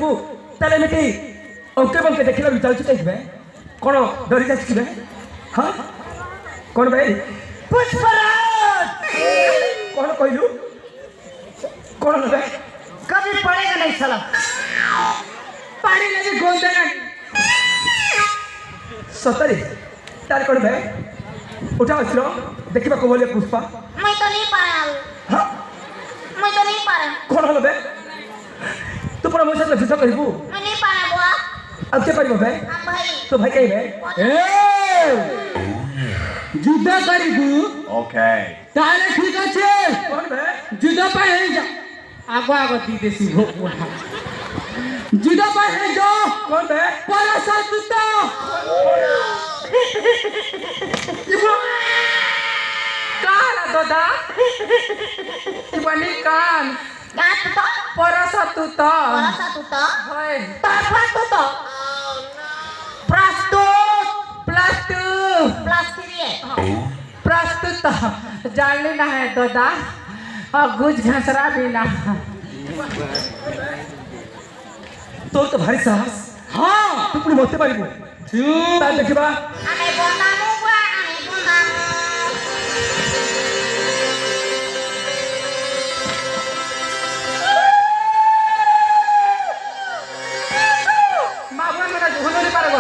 करू ताले मिटी ओके बंके देखिला विचार छु देखबे कोन डरी जाछिबे हां कोन भाई पुष्पराज कोन कहलू कोन बे कभी पड़ेगा नहीं साला पानी ले गोंदेगा सतरी तार कोन भाई उठा असलो देखिबा को बोले पुष्पा मैं तो नहीं पाया हां मैं तो नहीं पाया कोन हलो बे तू पूरा मोसे लक्ष्य करबू मैं नहीं पाया बुआ अब के परिबो बे हम भाई तो भाई कहि बे ए যুদ্ধ করিবু ওকে তাহলে ঠিক আছে कोन बे যুদ্ধ পাই হই যা আগো আগো দিদেছি ভোগ ওঠা যুদ্ধ পাই হই যা कोन बे পলাশা দুত काला दादा इबनी कान गात तो परसा तू तो परसा तू तो होय ताफा तू तो प्रस्तुत प्लास्टिक प्रस्तुत जानली ना है दादा और गुज घसरा भी ना तो भारी साहस হ্যাঁ तू पुणी मरते पारिबो চুপ ता देखिबा आने बोंदामु बुआ आने बोंदामु माबुआ मेरा होनो रे पारबो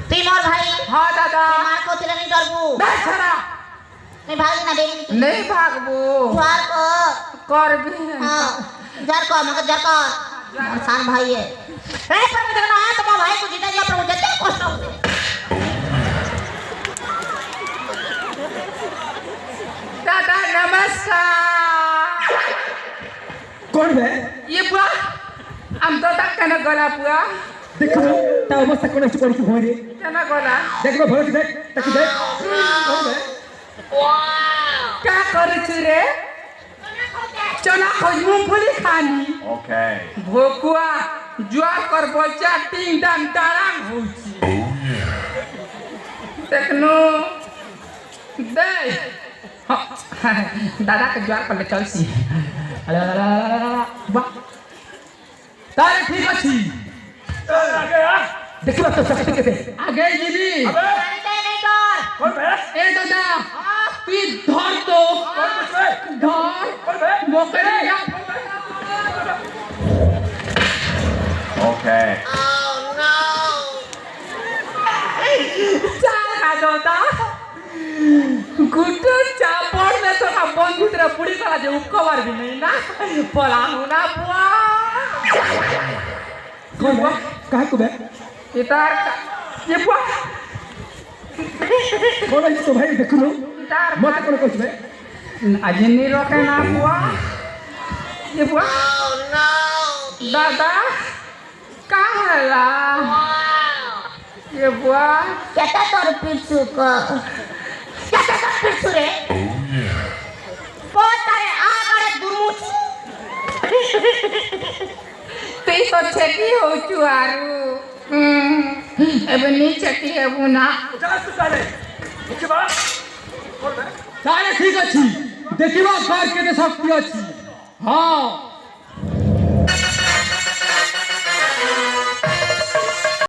तीनों भाई हां दादा मार को तिला नहीं डरबू बेचारा नहीं भाग ना बेली नहीं भागबो ज्वार को कर भी हां जार को मगर जार को सान भाई है ए पर देखना है तो भाई को जीता दिया प्रभु जते कष्ट होते दादा नमस्कार কোন বে ये बुआ हम तो तक कना गला बुआ দেখো তা অবস্থা কোন একটু পড়ি ভয় রে कना गला দেখো ভালো কি দেখ তাকি দেখ কোন বে क्या करे छु रे चना खोज मूंगफली खानी ওকে भोकुआ ज्वार कर बच्चा टिंग डांग डांग होची देखनो दे दादा के ज्वार पर ले चल सी वाह तारे ठीक अछि आगे आ देखिबा तो शक्ति के আগে জিবি नहीं नहीं कर कौन बे এ দাদা তুই ধর তো कौन बे ধর कौन बे মোকে ওকে चाल का दादा गुड्डू चापड़ में तो का बंदूक रे पुड़ी करा जे उपकवर भी नहीं ना पलाहु ना बुआ কোন বে কাহে কো বে इतार का ये बुआ কোন আছে তো ভাই দেখুন इतार মতে কোন কইছ বে आज नहीं रोके ना बुआ ये बुआ दादा कहाँ है ला ये बुआ क्या तोर पिछु को क्या तोर पिछु रे पोतारे आगरे दुमुच तू तो छेकी हो चुआरू अब नहीं छेकी है बुना তাহলে ঠিক আছে দেখিবা কার কেতে শক্তি আছে হ্যাঁ